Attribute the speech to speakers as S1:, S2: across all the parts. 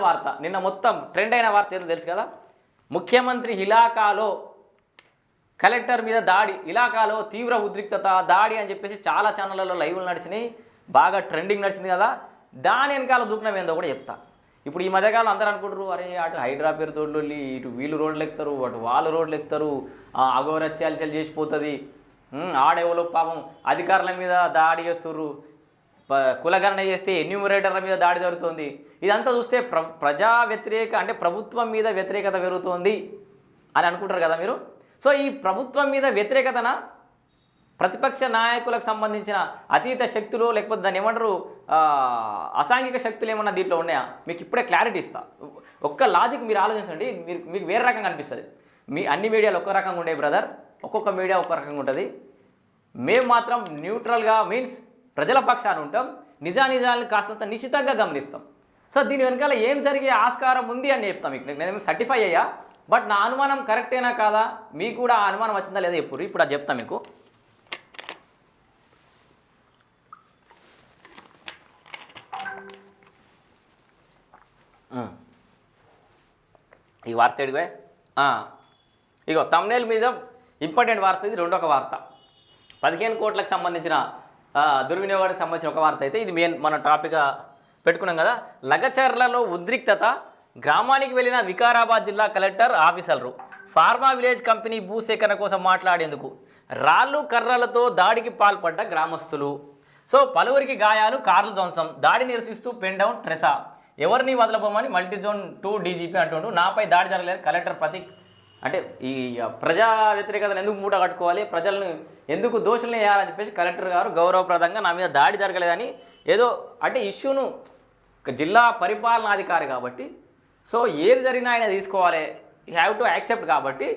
S1: వార్త, నిన్న మొత్తం ట్రెండ్ అయిన వార్త ఏదో తెలుసు కదా, ముఖ్యమంత్రి ఇలాకాలో కలెక్టర్ మీద దాడి, ఇలాకాలో తీవ్ర ఉద్రిక్తత దాడి అని చెప్పేసి చాలా ఛానళ్ళలో లైవ్లు నడిచినాయి, బాగా ట్రెండింగ్ నడిచింది కదా. దాని వెనకాల దూకునం ఏందో కూడా చెప్తా. ఇప్పుడు ఈ మధ్యకాలం అందరూ అనుకుంటారు, అరే అటు హైడ్రా పేరు తోడ్లొల్లి, ఇటు వీళ్ళు రోడ్లు ఎక్కుతారు, అటు వాళ్ళు రోడ్లు ఎక్కుతారు, అఘోరత్యాలు చేసిపోతుంది, ఆడేవాళ్ళు పాపం అధికారుల మీద దాడి చేస్తుర్రు, కులగణన చేస్తే ఎన్యూమరేటర్ల మీద దాడి జరుగుతుంది. ఇదంతా చూస్తే ప్రజా వ్యతిరేక అంటే ప్రభుత్వం మీద వ్యతిరేకత పెరుగుతోంది అని అనుకుంటారు కదా మీరు. సో ఈ ప్రభుత్వం మీద వ్యతిరేకతన ప్రతిపక్ష నాయకులకు సంబంధించిన అతీత శక్తులు లేకపోతే దాన్ని ఏమంటారు అసాంఘిక శక్తులు ఏమన్నా దీంట్లో ఉన్నాయా? మీకు ఇప్పుడే క్లారిటీ ఇస్తా. ఒక్క లాజిక్ మీరు ఆలోచించండి, మీకు వేరే రకంగా అనిపిస్తుంది. అన్ని మీడియాలు ఒక్క రకంగా ఉండే బ్రదర్, ఒక్కొక్క మీడియా ఒక్క రకంగా ఉంటుంది. మేము మాత్రం న్యూట్రల్గా మీన్స్ ప్రజల పక్షాన ఉంటాం, నిజానిజాలను కాస్తంత నిశితంగా గమనిస్తాం. సో దీని వెనకాల ఏం జరిగే ఆస్కారం ఉంది అని చెప్తాం. మీకు నేను సర్టిఫై అయ్యా, బట్ నా అనుమానం కరెక్టేనా కాదా, మీకు కూడా ఆ అనుమానం వచ్చిందా లేదా ఇప్పుడు అది చెప్తాను మీకు. ఈ వార్త ఎడిగో ఇగో తమ్నేల్ మీద ఇంపార్టెంట్ వార్త, ఇది రెండొక వార్త. 15 కోట్లకు సంబంధించిన దుర్వినియోగానికి సంబంధించిన ఒక వార్త అయితే ఇది మెయిన్ మన టాపిక్గా పెట్టుకున్నాం కదా. లగచర్లలో ఉద్రిక్తత, గ్రామానికి వెళ్ళిన వికారాబాద్ జిల్లా కలెక్టర్ ఆఫీసర్లు, ఫార్మా విలేజ్ కంపెనీ భూసేకరణ కోసం మాట్లాడేందుకు రాళ్ళు కర్రలతో దాడికి పాల్పడ్డ గ్రామస్తులు. సో పలువురికి గాయాలు, కార్లు ధ్వంసం, దాడి నిరసిస్తూ పెన్ డౌన్ ట్రెసా, ఎవరిని వదలబోమని మల్టీజోన్ 2 డీజీపీ అంటుండు, నాపై దాడి జరగలేదు కలెక్టర్ ప్రతీక్. అంటే ఈ ప్రజా వ్యతిరేకతను ఎందుకు మూట కట్టుకోవాలి, ప్రజలను ఎందుకు దోషుల్ని వేయాలని చెప్పేసి కలెక్టర్ గారు గౌరవప్రదంగా నా మీద దాడి జరగలేదని ఏదో అంటే ఇష్యూను, జిల్లా పరిపాలనాధికారి కాబట్టి సో ఏది జరిగినా ఆయన తీసుకోవాలి, యూ హ్యావ్ టు యాక్సెప్ట్ కాబట్టి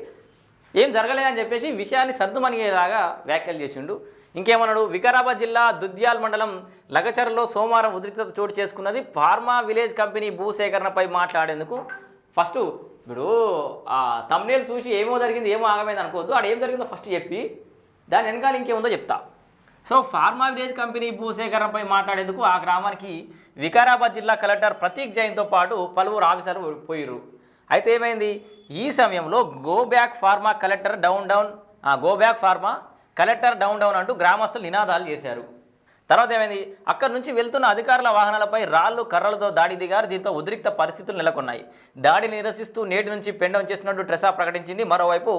S1: ఏం జరగలేదని చెప్పేసి విషయాన్ని సర్దుమనిగేలాగా వ్యాఖ్యలు చేసిండు. ఇంకేమన్నాడు, వికారాబాద్ జిల్లా దుద్యాల్ మండలం లగచర్లో సోమవారం ఉద్రిక్తత చోటు చేసుకున్నది. ఫార్మా విలేజ్ కంపెనీ భూసేకరణపై మాట్లాడేందుకు ఫస్ట్ ఇప్పుడు ఆ తమ్నేల్ చూసి ఏమో జరిగింది ఏమో ఆగమైంది అనుకోవద్దు, అక్కడ ఏం జరిగిందో ఫస్ట్ చెప్పి దాని వెనకాల ఇంకేముందో చెప్తా. సో ఫార్మా విలేజ్ కంపెనీ భూసేకరణపై మాట్లాడేందుకు ఆ గ్రామానికి వికారాబాద్ జిల్లా కలెక్టర్ ప్రతీక్ జైన్తో పాటు పలువురు ఆఫీసర్లు పోయిర్రు. అయితే ఏమైంది, ఈ సమయంలో go back pharma collector down అంటూ గ్రామస్తులు నినాదాలు చేశారు. తర్వాత ఏమైంది, అక్కడి నుంచి వెళ్తున్న అధికారుల వాహనాలపై రాళ్ళు కర్రలతో దాడి దిగారు. దీంతో ఉద్రిక్త పరిస్థితులు నెలకొన్నాయి. దాడిని నిరసిస్తూ నేటి నుంచి పెన్ డౌన్ చేస్తున్నట్టు ట్రెసా ప్రకటించింది. మరోవైపు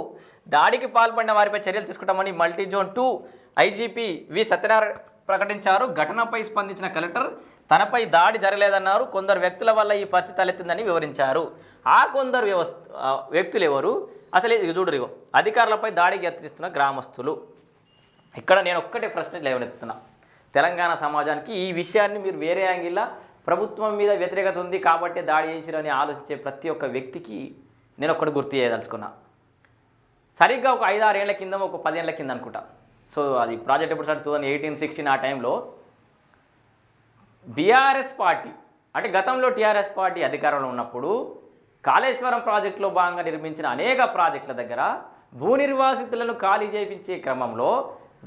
S1: దాడికి పాల్పడిన వారిపై చర్యలు తీసుకుంటామని మల్టీజోన్ 2 ఐజీపీ వి సత్యనారాయణ ప్రకటించారు. ఘటనపై స్పందించిన కలెక్టర్ తనపై దాడి జరగలేదన్నారు. కొందరు వ్యక్తుల వల్ల ఈ పరిస్థితి తలెత్తిందని వివరించారు. ఆ కొందరు వ్యక్తులు ఎవరు, అసలు చూడరు, అధికారులపై దాడికి యత్నిస్తున్న గ్రామస్తులు. ఇక్కడ నేను ఒక్కటే ప్రశ్న లేవనెత్తున్నా, తెలంగాణ సమాజానికి ఈ విషయాన్ని మీరు వేరే యాంగిల్లా ప్రభుత్వం మీద వ్యతిరేకత ఉంది కాబట్టి దాడి చేసిరని ఆలోచించే ప్రతి ఒక్క వ్యక్తికి నేను ఒక్కటి గుర్తు చేయదలుచుకున్నా. సరిగ్గా ఒక 5-6 ఏళ్ల కింద, ఒక 10 ఏళ్ల కింద అనుకుంటా, సో అది ప్రాజెక్ట్ ఎప్పుడు సార్ 2018-16 ఆ టైంలో బీఆర్ఎస్ పార్టీ అంటే గతంలో టీఆర్ఎస్ పార్టీ అధికారంలో ఉన్నప్పుడు కాళేశ్వరం ప్రాజెక్టులో భాగంగా నిర్మించిన అనేక ప్రాజెక్టుల దగ్గర భూ నిర్వాసితులను ఖాళీ చేయించే క్రమంలో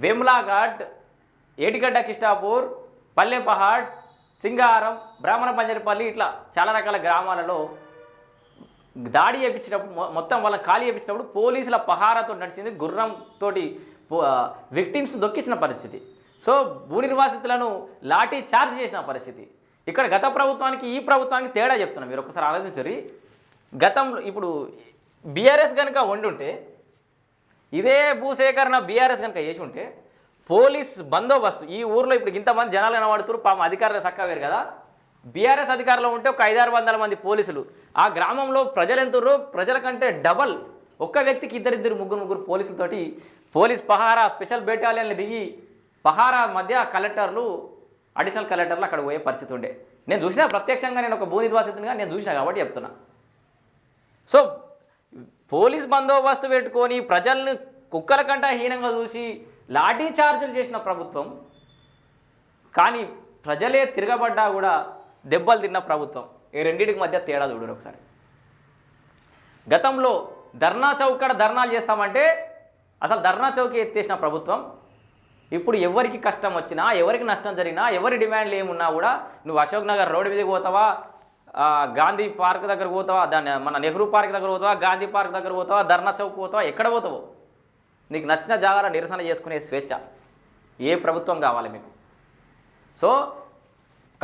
S1: వేములాఘాట్, ఏటిగడ్డ కిష్టాపూర్, పల్లెపహాడ్, సింగారం, బ్రాహ్మణ పంజరపల్లి ఇట్లా చాలా రకాల గ్రామాలలో దాడి చేయించినప్పుడు మొత్తం వాళ్ళని ఖాళీ చేయించినప్పుడు పోలీసుల పహారాతో నడిచింది, గుర్రంతోటి విక్టిమ్స్ దొక్కించిన పరిస్థితి. సో భూ నిర్వాసితులను లాఠీ చార్జ్ చేసిన పరిస్థితి. ఇక్కడ గత ప్రభుత్వానికి ఈ ప్రభుత్వానికి తేడా చెప్తున్నా, మీరు ఒకసారి ఆలోచించరు. గతంలో ఇప్పుడు బీఆర్ఎస్ కనుక వండుంటే, ఇదే భూసేకరణ బీఆర్ఎస్ కనుక చేసి ఉంటే పోలీస్ బందోబస్తు ఈ ఊర్లో ఇప్పుడు ఇంతమంది జనాలు కనబడుతున్నారు, పాపం అధికారులు చక్కవేరు కదా. బీఆర్ఎస్ అధికారులు ఉంటే ఒక 500-600 మంది పోలీసులు, ఆ గ్రామంలో ప్రజలు ఎంతుర్రో ప్రజల కంటే డబల్, ఒక్క వ్యక్తికి 2-3 ముగ్గురు పోలీసులతోటి పోలీస్ పహారా స్పెషల్ బెటాలియన్లు దిగి పహారా మధ్య కలెక్టర్లు, అడిషనల్ కలెక్టర్లు అక్కడ పోయే పరిస్థితి ఉండే. నేను చూసినా ప్రత్యక్షంగా, నేను ఒక భూ నిర్వాసితునిగా నేను చూసినా కాబట్టి చెప్తున్నా. సో పోలీస్ బందోబస్తు పెట్టుకొని ప్రజల్ని కుక్కల కంటే హీనంగా చూసి లాఠీ చార్జీలు చేసిన ప్రభుత్వం, కానీ ప్రజలే తిరగబడ్డా కూడా దెబ్బలు తిన్న ప్రభుత్వం. ఈ రెండింటికి మధ్య తేడా చూడరు ఒకసారి. గతంలో ధర్నా చౌక్ కాడ ధర్నాలు చేస్తామంటే అసలు ధర్నా చౌక్ ఎత్తేసిన ప్రభుత్వం, ఇప్పుడు ఎవరికి కష్టం వచ్చినా, ఎవరికి నష్టం జరిగినా, ఎవరి డిమాండ్లు ఏమున్నా కూడా నువ్వు అశోక్ నగర్ రోడ్డు మీదకి పోతావా, గాంధీ పార్క్ దగ్గర పోతావా, దాన్ని మన నెహ్రూ పార్క్ దగ్గర పోతావా, గాంధీ పార్క్ దగ్గర పోతావా, ధర్నా చౌక్ పోతావా, ఎక్కడ పోతావో నీకు నచ్చిన జాగాలో నిరసన చేసుకునే స్వేచ్ఛ ఏ ప్రభుత్వం కావాలి మీకు? సో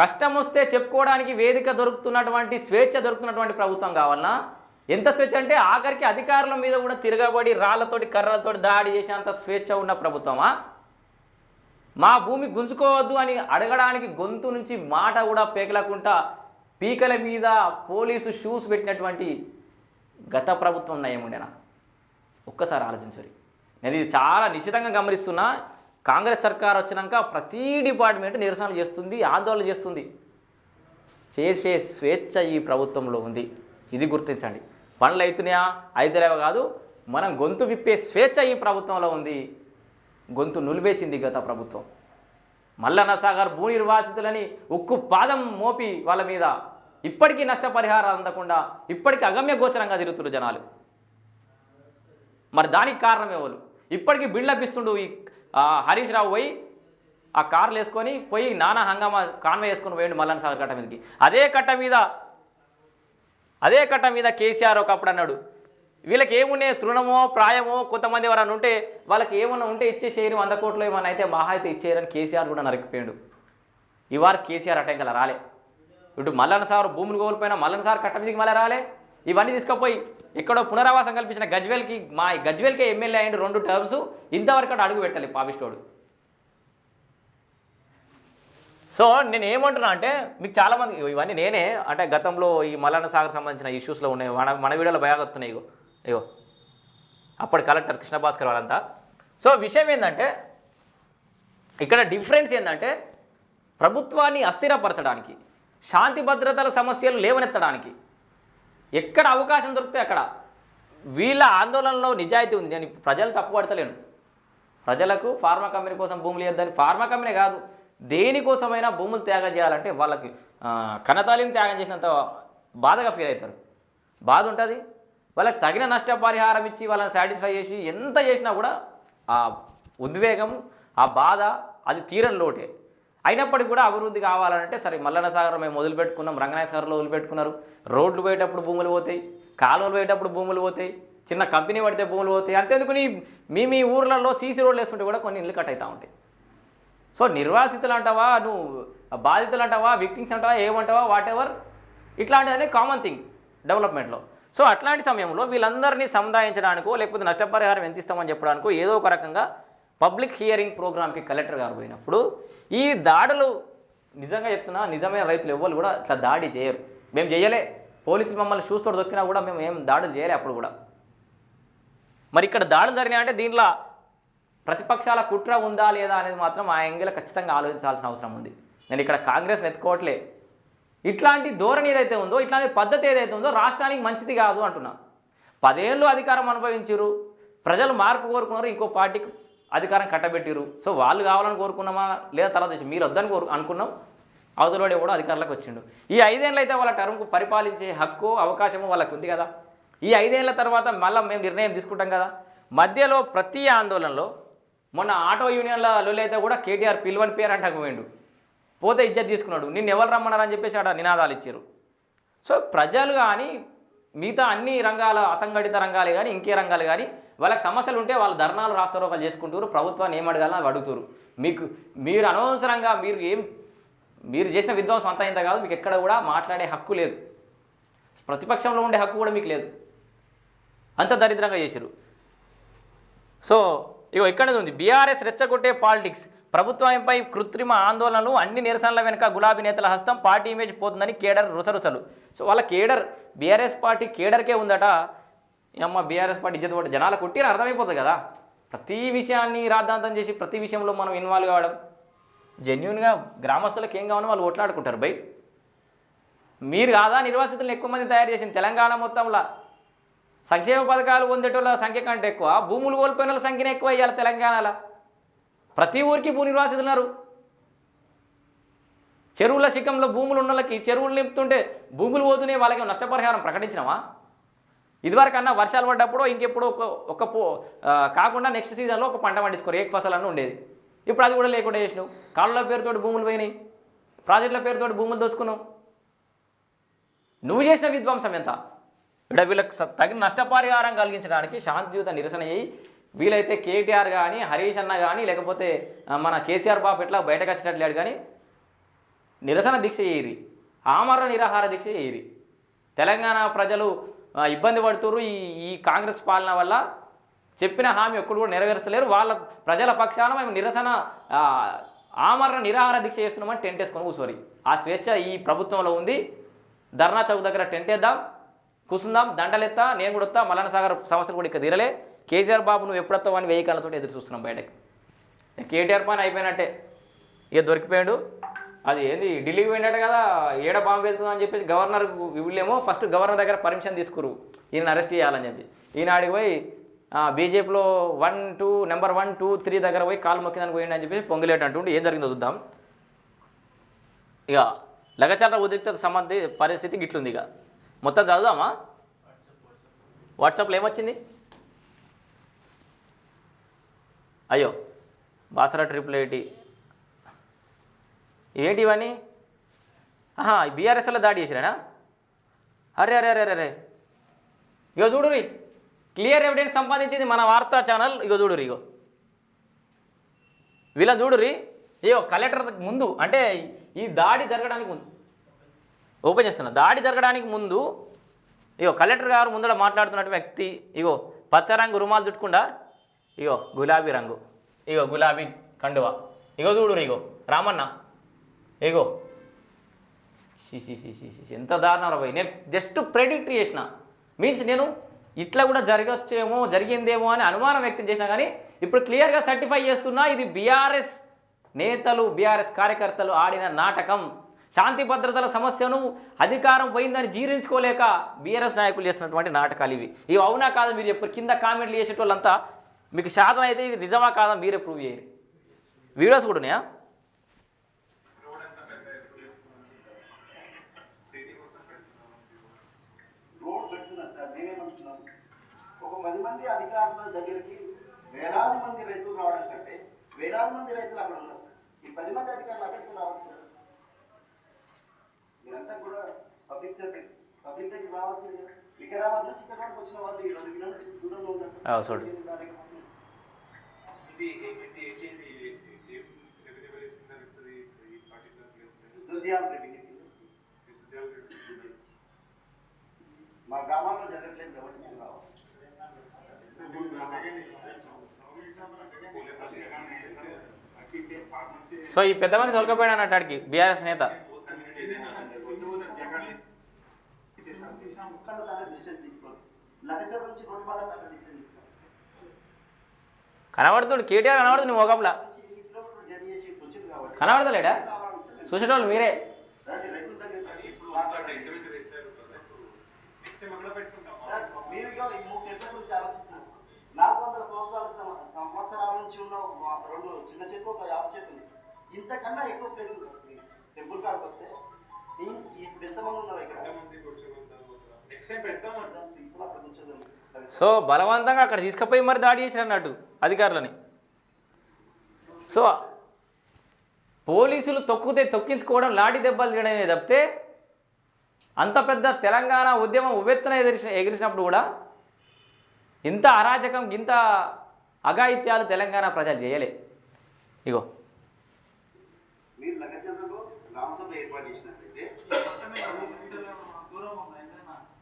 S1: కష్టం వస్తే చెప్పుకోవడానికి వేదిక దొరుకుతున్నటువంటి స్వేచ్ఛ దొరుకుతున్నటువంటి ప్రభుత్వం కావాలన్నా? ఎంత స్వేచ్ఛ అంటే ఆఖరికి అధికారుల మీద కూడా తిరగబడి రాళ్లతోటి కర్రలతోటి దాడి చేసేంత స్వేచ్ఛ ఉన్న ప్రభుత్వమా? మా భూమి గుంజుకోవద్దు అని అడగడానికి గొంతు నుంచి మాట కూడా పేకలకుంటా పీకల మీద పోలీసు షూస్ పెట్టినటువంటి గత ప్రభుత్వం నయముండేనా? ఒక్కసారి ఆలోచించరు. నేను ఇది చాలా నిశ్చితంగా గమనిస్తున్నా. కాంగ్రెస్ సర్కార్ వచ్చినాక ప్రతి డిపార్ట్మెంట్ నిరసనలు చేస్తుంది, ఆందోళన చేస్తుంది. చేసే స్వేచ్ఛ ఈ ప్రభుత్వంలో ఉంది, ఇది గుర్తించండి. పనులు అవుతున్నాయా అయితలేవో కాదు, మనం గొంతు విప్పే స్వేచ్ఛ ఈ ప్రభుత్వంలో ఉంది. గొంతు నులివేసింది గత ప్రభుత్వం. మల్లన్న సాగర్ భూ నిర్వాసితులని ఉక్కు పాదం మోపి వాళ్ళ మీద ఇప్పటికీ నష్టపరిహారాలు అందకుండా ఇప్పటికీ అగమ్య గోచరంగా తిరుగుతున్నారు జనాలు. మరి దానికి కారణం ఎవరు? ఇప్పటికీ బిల్డప్ ఇస్తుండు ఈ హరీష్ రావు పోయి ఆ కార్లు వేసుకొని పోయి నానా హంగామా కాన్వే వేసుకొని పోయిండు మల్లన్న సాగర్ కట్ట మీదకి. అదే కట్ట మీద కేసీఆర్ ఒకప్పుడు అన్నాడు, వీళ్ళకి ఏమున్నాయి తృణమో ప్రాయమో కొంతమంది ఎవరైనా ఉంటే వాళ్ళకి ఏమన్నా ఉంటే ఇచ్చేసేయరు, 100 కోట్లు ఏమన్నా అయితే మహా అయితే ఇచ్చేయరని కేసీఆర్ కూడా నరికిపోయాడు. ఇవారు కేసీఆర్ అటెంకల రాలే. ఇటు మల్లన్న సాగర్ భూములు కోల్పోయినా మల్లన్న సాగర్ కట్ట మీదకి మళ్ళీ రాలే. ఇవన్నీ తీసుకుపోయి ఎక్కడో పునరావాసం కల్పించిన గజ్వేల్కి, మా గజ్వేల్కే ఎమ్మెల్యే అయ్యిండు 2 టర్మ్స్, ఇంతవరకు అడుగు పెట్టాలి పాపిస్టోడు. సో నేను ఏమంటున్నా అంటే మీకు చాలామంది ఇవన్నీ నేనే అంటే గతంలో ఈ మల్లన్న సాగర్ సంబంధించిన ఇష్యూస్లో ఉన్నాయి, మన వీడియోలో బాగా వస్తున్నాయి. ఇగో అప్పటి కలెక్టర్ కృష్ణభాస్కర్ వాళ్ళంతా. సో విషయం ఏంటంటే ఇక్కడ డిఫరెన్స్ ఏంటంటే ప్రభుత్వాన్ని అస్థిరపరచడానికి, శాంతి భద్రతల సమస్యలు లేవనెత్తడానికి ఎక్కడ అవకాశం దొరికితే అక్కడ వీళ్ళ ఆందోళనలో నిజాయితీ ఉంది. నేను ప్రజలు తప్పుపడతలేను. ప్రజలకు ఫార్మా కంపెనీ కోసం భూములు ఇవ్వద్దని, ఫార్మా కంపెనీ కాదు దేనికోసమైనా భూములు త్యాగం చేయాలంటే వాళ్ళకి కనతాళిని త్యాగం చేసినంత బాధగా ఫీల్ అవుతారు. బాధ ఉంటుంది. వాళ్ళకి తగిన నష్టపరిహారం ఇచ్చి వాళ్ళని సాటిస్ఫై చేసి ఎంత చేసినా కూడా ఆ ఉద్వేగం, ఆ బాధ అది తీరని లోటే. అయినప్పటికీ కూడా అభివృద్ధి కావాలంటే సరే మల్లన్న సాగర్ మేము వదిలిపెట్టుకున్నాం, రంగనాయ సాగర్లో వదిలిపెట్టుకున్నారు. రోడ్లు పోయేటప్పుడు భూములు పోతాయి, కాలువలు పోయేటప్పుడు భూములు పోతాయి, చిన్న కంపెనీ పడితే భూములు పోతాయి. అంతేందుకు మీ ఊర్లలో సీసీ రోడ్లు వేస్తుంటే కూడా కొన్ని ఇల్లు కట్ అవుతూ ఉంటాయి. సో నిర్వాసితులు అంటావా, నువ్వు బాధితులు అంటావా, విక్టిమ్స్ అంటావా, ఏమంటావా, వాట్ ఎవర్, ఇట్లాంటిదనే కామన్ థింగ్ డెవలప్మెంట్లో. సో అట్లాంటి సమయంలో వీళ్ళందరినీ సముదాయించడానికో లేకపోతే నష్టపరిహారం ఎంత ఇస్తామని చెప్పడానికో ఏదో ఒక రకంగా పబ్లిక్ హియరింగ్ ప్రోగ్రామ్కి కలెక్టర్ గారు పోయినప్పుడు ఈ దాడులు నిజంగా చెప్తున్నా, నిజమైన రైతులు ఎవ్వరు కూడా ఇట్లా దాడి చేయరు. మేము చేయలే, పోలీసులు మమ్మల్ని చూస్తూ దొక్కినా కూడా మేము ఏం దాడులు చేయలే అప్పుడు కూడా. మరి ఇక్కడ దాడులు జరిగినాయి అంటే దీనిలో ప్రతిపక్షాల కుట్ర ఉందా లేదా అనేది మాత్రం ఆ యాంగిల్ ఖచ్చితంగా ఆలోచించాల్సిన అవసరం ఉంది. నేను ఇక్కడ కాంగ్రెస్ ఎత్తుకోవట్లే. ఇట్లాంటి ధోరణి ఏదైతే ఉందో, ఇట్లాంటి పద్ధతి ఏదైతే ఉందో రాష్ట్రానికి మంచిది కాదు అంటున్నా. 10 ఏళ్ళు అధికారం అనుభవించారు, ప్రజలు మార్పు కోరుకున్నారు, ఇంకో పార్టీకి అధికారం కట్టబెట్టిరు. సో వాళ్ళు కావాలని కోరుకున్నామా లేదా తర్వాత మీరు వద్దని అనుకున్నాం, అవతలవాడు కూడా అధికారంలోకి వచ్చిండు. ఈ 5 ఏళ్ళు అయితే వాళ్ళ టర్మ్కు పరిపాలించే హక్కు అవకాశము వాళ్ళకు ఉంది కదా. ఈ 5 ఏళ్ళ తర్వాత మళ్ళీ మేము నిర్ణయం తీసుకుంటాం కదా. మధ్యలో ప్రతి ఆందోళనలో మొన్న ఆటో యూనియన్ల లొల్లైతే కూడా కేటీఆర్ పిలువని పేరు అంటకు పోయిండు, పోతే ఇజ్జత్ తీసుకున్నాడు. నిన్ను ఎవరు రమ్మన్నారని చెప్పేసి ఆడ నినాదాలు ఇచ్చారు. సో ప్రజలు కానీ మిగతా అన్ని రంగాల అసంఘటిత రంగాలే కానీ ఇంకే రంగాలు కానీ వాళ్ళకి సమస్యలు ఉంటే వాళ్ళు ధర్నాలు రాస్తారు, వాళ్ళు చేసుకుంటారు, ప్రభుత్వాన్ని ఏం అడగాలని అవి అడుగుతారు. మీరు అనవసరంగా మీరు చేసిన విధ్వంసం అంతా ఇంత కాదు, మీకు ఎక్కడ కూడా మాట్లాడే హక్కు లేదు, ప్రతిపక్షంలో ఉండే హక్కు కూడా మీకు లేదు, అంత దరిద్రంగా చేశారు. సో ఇగో ఇక్కడ ఉంది బీఆర్ఎస్ రెచ్చగొట్టే పాలిటిక్స్, ప్రభుత్వంపై కృత్రిమ ఆందోళనలు, అన్ని నిరసనల వెనుక గులాబీ నేతల హస్తం, పార్టీ ఇమేజ్ పోతుందని కేడర్ రుసరుసలు. సో వాళ్ళ కేడర్ బీఆర్ఎస్ పార్టీ కేడర్కే ఉందట. అమ్మ బీఆర్ఎస్ పార్టీ ఇజ్జత్ పట్టి జనాలు కొట్టిన అర్థమైపోతుంది కదా. ప్రతి విషయాన్ని రాద్ధాంతం చేసి ప్రతి విషయంలో మనం ఇన్వాల్వ్ కావడం, జెన్యున్గా గ్రామస్తులకు ఏం కావాలో వాళ్ళు ఓట్లాడుకుంటారు. బై మీరు కాదా నిర్వాసితులను ఎక్కువ మంది తయారు చేసింది తెలంగాణ మొత్తంలో. సంక్షేమ పథకాలు పొందేటోళ్ళ సంఖ్య కంటే ఎక్కువ భూములు కోల్పోయిన వాళ్ళ సంఖ్యనే ఎక్కువ ఇవ్వాలి తెలంగాణలో. ప్రతి ఊరికి భూ నిర్వాసితులు ఉన్నారు. చెరువుల శిఖంలో భూములు ఉన్న వాళ్ళకి చెరువులు నింపుతుంటే భూములు పోతూనే వాళ్ళకి నష్టపరిహారం ప్రకటించినావా? ఇదివరకన్నా వర్షాలు పడ్డప్పుడు ఇంకెప్పుడు ఒక కాకుండా నెక్స్ట్ సీజన్లో ఒక పంట పండించుకోరు, ఏక ఫసలన్నీ ఉండేది. ఇప్పుడు అది కూడా లేకుండా చేసినావు. కాళ్ళ పేరుతోటి భూములు పోయినాయి, ప్రాజెక్టుల పేరుతోటి భూములు దోచుకున్నావు. నువ్వు చేసిన విధ్వంసం ఎంత? ఇక్కడ వీళ్ళకి తగిన నష్టపరిహారం కలిగించడానికి శాంతియుత నిరసన అయ్యి వీలైతే కేటీఆర్ కానీ హరీష్ అన్న కానీ లేకపోతే మన కేసీఆర్ బాబు ఎట్లా బయటకు వచ్చేటట్లేడు కానీ నిరసన దీక్ష చేయరి, ఆమరణ నిరాహార దీక్ష చేయరి. తెలంగాణ ప్రజలు ఇబ్బంది పడుతున్నారు ఈ కాంగ్రెస్ పాలన వల్ల. చెప్పిన హామీ ఒక్కడు కూడా నెరవేర్చలేరు. వాళ్ళ ప్రజల పక్షాన మేము నిరసన ఆమరణ నిరాహార దీక్ష చేస్తున్నామని టెంట్ వేసుకొని కూర్చోరి. ఆ స్వేచ్ఛ ఈ ప్రభుత్వంలో ఉంది. ధర్నా చౌక్ దగ్గర టెంట్ వేద్దాం, కూర్చుందాం, దండలెత్తా, నేను కూడా వస్తా. మల్లన్న సాగర్ సమస్యలు కూడా ఇక్కడ తీరలే. కేసీఆర్ బాబు నువ్వు ఎప్పుడొస్తావు అని 1000 కళ్ళతో ఎదురు చూస్తున్నాం బయటకు. కేటీఆర్ పని అయిపోయినట్టే, ఇక దొరికిపోయాడు. అది ఏంది ఢిల్లీకి పోయినట్టు కదా, ఏడ బాంబు వెళ్తుందని అని చెప్పేసి గవర్నర్ వీళ్ళేమో ఫస్ట్ గవర్నర్ దగ్గర పర్మిషన్ తీసుకురు ఈయన అరెస్ట్ చేయాలని చెప్పి. ఈయనాడికి పోయి బీజేపీలో 1, 2 నెంబర్ 1, 2, 3 దగ్గర పోయి కాలు మొక్కిందని పోయింది అని చెప్పేసి పొంగిలేట అంటుంటే ఏం జరిగిందో చూద్దాం. ఇక లగచర్ల ఉద్రిక్తత సంబంధి పరిస్థితి గిట్లుంది. ఇక మొత్తం చదువుదామా? వాట్సాప్లో ఏమొచ్చింది? అయ్యో బాసరా 888 ఏంటి ఇవన్నీ? బీఆర్ఎస్లో దాడి చేసిరానా? అరే అరే అరే అరే ఇగో చూడురి, క్లియర్ ఎవిడెన్స్ సంపాదించింది మన వార్తా ఛానల్. ఇగో చూడురి, ఇగో వీళ్ళ చూడురి. ఇగో కలెక్టర్ ముందు అంటే ఈ దాడి జరగడానికి ముందు ఓపెన్ చేస్తున్నా. దాడి జరగడానికి ముందు ఇగో కలెక్టర్ గారు ముందర మాట్లాడుతున్నట్టు వ్యక్తి ఇగో పచ్చ రంగు రుమాలు చుట్టుకుండా ఇగో గులాబీ రంగు, ఇగో గులాబీ కండువా. ఇగో చూడురి, ఇగో రామన్న, ఇగో ఎంత దారుణం పోయి. నేను జస్ట్ ప్రెడిక్ట్ చేసిన, మీన్స్ నేను ఇట్లా కూడా జరగచ్చేమో జరిగిందేమో అని అనుమానం వ్యక్తం చేసినా కానీ ఇప్పుడు క్లియర్గా సర్టిఫై చేస్తున్నా ఇది బీఆర్ఎస్ నేతలు బీఆర్ఎస్ కార్యకర్తలు ఆడిన నాటకం. శాంతి భద్రతల సమస్యను అధికారం పోయిందని జీర్ణించుకోలేక బీఆర్ఎస్ నాయకులు చేస్తున్నటువంటి నాటకాలు ఇవి. ఇవి అవునా కాదా మీరు చెప్పారు. కింద కామెంట్లు చేసేటోళ్ళంతా మీకు శాతం అయితే ఇది నిజమా కాదా మీరే ప్రూవ్ చేయరు. వీడియోస్ కూడా ఉన్నాయా?
S2: ఒక 10 మంది అధికారుల దగ్గరికి వేలాది మంది రైతులు రావడం కంటే వేలాది మంది రైతులు అక్కడ ఉన్నారు. ఈ 10 మంది అధికారులు అక్కడికి రావచ్చు. మీరంతా కూడా పబ్లిక్ సర్వెంట్స్, పబ్లిక్ దగ్గరికి రావాల్సింది. వికారాబాద్ నుంచి ఇక్కడ వచ్చిన వాళ్ళు 2 కిలోమీటర్ల దూరంలో ఉన్నారు. మా గ్రామాల్లో జరగట్లేదు కాబట్టి మేము రావాలి.
S1: సో ఈ పెద్ద మనిషి తొలకపోయినా అన్నట్టు ఆడికి బీఆర్ఎస్ నేత కనబడుతుంది. కేటీఆర్ కనబడుతుంది మొగంలా కనబడతలేడా? చూసేటోళ్ళు మీరే.
S2: మీరు 400 సంవత్సరాల నుంచి ఉన్న 2 చిన్న చెట్లు, ఒక 50 చెట్లు ఉంది. ఇంతకన్నా ఎక్కువ ప్లేస్ ఉంటుంది. టెంపుల్ కాడికి వస్తే ఇప్పుడు ఎంతమంది ఉన్నారు ఇక్కడ?
S1: సో బలవంతంగా అక్కడ తీసుకుపోయి మరి దాడి చేసిన అన్నట్టు అధికారులని. సో పోలీసులు తొక్కించుకోవడం, లాఠీ దెబ్బలు తీయడమే తప్పితే అంత పెద్ద తెలంగాణ ఉద్యమం ఉవ్వెత్తున ఎగిరిసినప్పుడు కూడా ఇంత అరాచకం, ఇంత అఘాయిత్యాలు తెలంగాణ ప్రజలు చేయలే. ఇగో
S2: మీరు లగచర్లలో గ్రామసభ ఏర్పాటు చేసినట్లయితే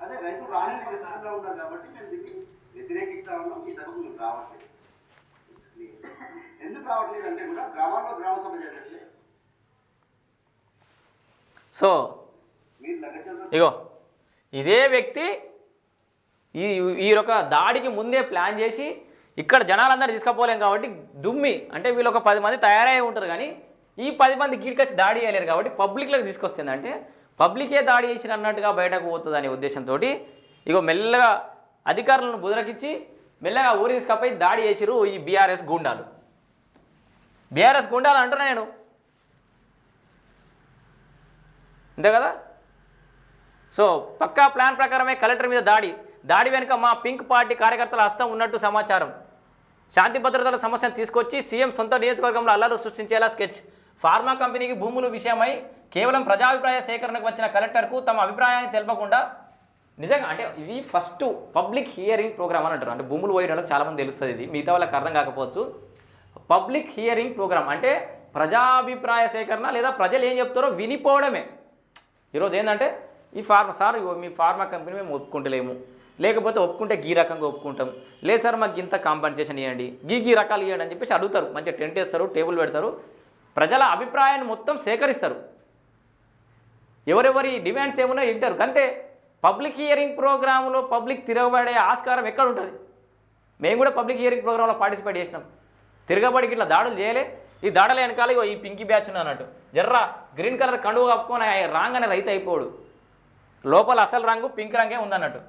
S2: అదే రైతులు రాని పరిస్థితుల్లో ఉన్నారు కాబట్టి మేము దీన్ని వ్యతిరేకిస్తా ఉన్నాం. ఈ సభకు మేము రావట్లేదు. ఎందుకు రావట్లేదు అంటే కూడా గ్రామాల్లో గ్రామసభ జరగట్లేదు.
S1: సో
S2: మీరు లగచర్ల
S1: ఇగో ఇదే వ్యక్తి ఈ యొక్క దాడికి ముందే ప్లాన్ చేసి ఇక్కడ జనాలందరూ తీసుకుపోలేం కాబట్టి దుమ్మి అంటే వీళ్ళు ఒక 10 మంది తయారై ఉంటారు కానీ ఈ 10 మంది గీడికొచ్చి దాడి చేయలేరు కాబట్టి పబ్లిక్లోకి తీసుకొస్తుంది. అంటే పబ్లికే దాడి చేసిన అన్నట్టుగా బయటకు పోతుంది అనే ఉద్దేశంతో ఇగో మెల్లగా అధికారులను బుదరకిచ్చి మెల్లగా ఊరి తీసుకపోయి దాడి చేసిరు ఈ బీఆర్ఎస్ గుండాలు. బీఆర్ఎస్ గుండాలు అంటున్నా నేను, అంతే కదా. సో పక్కా ప్లాన్ ప్రకారమే కలెక్టర్ మీద దాడి వెనుక మా పింక్ పార్టీ కార్యకర్తల హస్తం ఉన్నట్టు సమాచారం. శాంతి భద్రతల సమస్యను తీసుకొచ్చి సీఎం సొంత నియోజకవర్గంలో అల్లర్లు సృష్టించేలా స్కెచ్. ఫార్మా కంపెనీకి భూముల విషయమై కేవలం ప్రజాభిప్రాయ సేకరణకు వచ్చిన కలెక్టర్కు తమ అభిప్రాయాన్ని తెలపకుండా నిజంగా అంటే ఇది ఫస్ట్ పబ్లిక్ హియరింగ్ ప్రోగ్రామ్ అని అంటారు. అంటే భూములు పోయడం వాళ్ళకి చాలామంది తెలుస్తుంది, ఇది మిగతా వాళ్ళకి అర్థం కాకపోవచ్చు. పబ్లిక్ హియరింగ్ ప్రోగ్రామ్ అంటే ప్రజాభిప్రాయ సేకరణ లేదా ప్రజలు ఏం చెప్తారో వినిపోవడమే. ఈరోజు ఏంటంటే ఈ సార్ మీ ఫార్మా కంపెనీ మేము ఒప్పుకుంటలేము, లేకపోతే ఒప్పుకుంటే గీ రకంగా ఒప్పుకుంటాం, లేదు సార్ మాకు ఇంత కాంపన్సేషన్ ఇవ్వండి, గీ రకాలు ఇవ్వండి అని చెప్పేసి అడుగుతారు. మంచిగా టెంట్ వేస్తారు, టేబుల్ పెడతారు, ప్రజల అభిప్రాయాన్ని మొత్తం సేకరిస్తారు. ఎవరెవరి డిమాండ్స్ ఏమున్నా వింటారు. అంతే. పబ్లిక్ హియరింగ్ ప్రోగ్రాంలో పబ్లిక్ తిరగబడే ఆస్కారం ఎక్కడ ఉంటుంది? మేము కూడా పబ్లిక్ హియరింగ్ ప్రోగ్రాంలో పార్టిసిపేట్ చేసినాం. తిరగబడికి ఇట్లా దాడులు చేయలే. ఈ దాడులు వెనకాల ఈ పింకీ బ్యాచ్ అన్నట్టు జర్రా గ్రీన్ కలర్ కండువ కప్పుకొని రాగానే రైతు అయిపోడు, లోపల అసలు రంగు పింక్ రంగే ఉందన్నట్టు.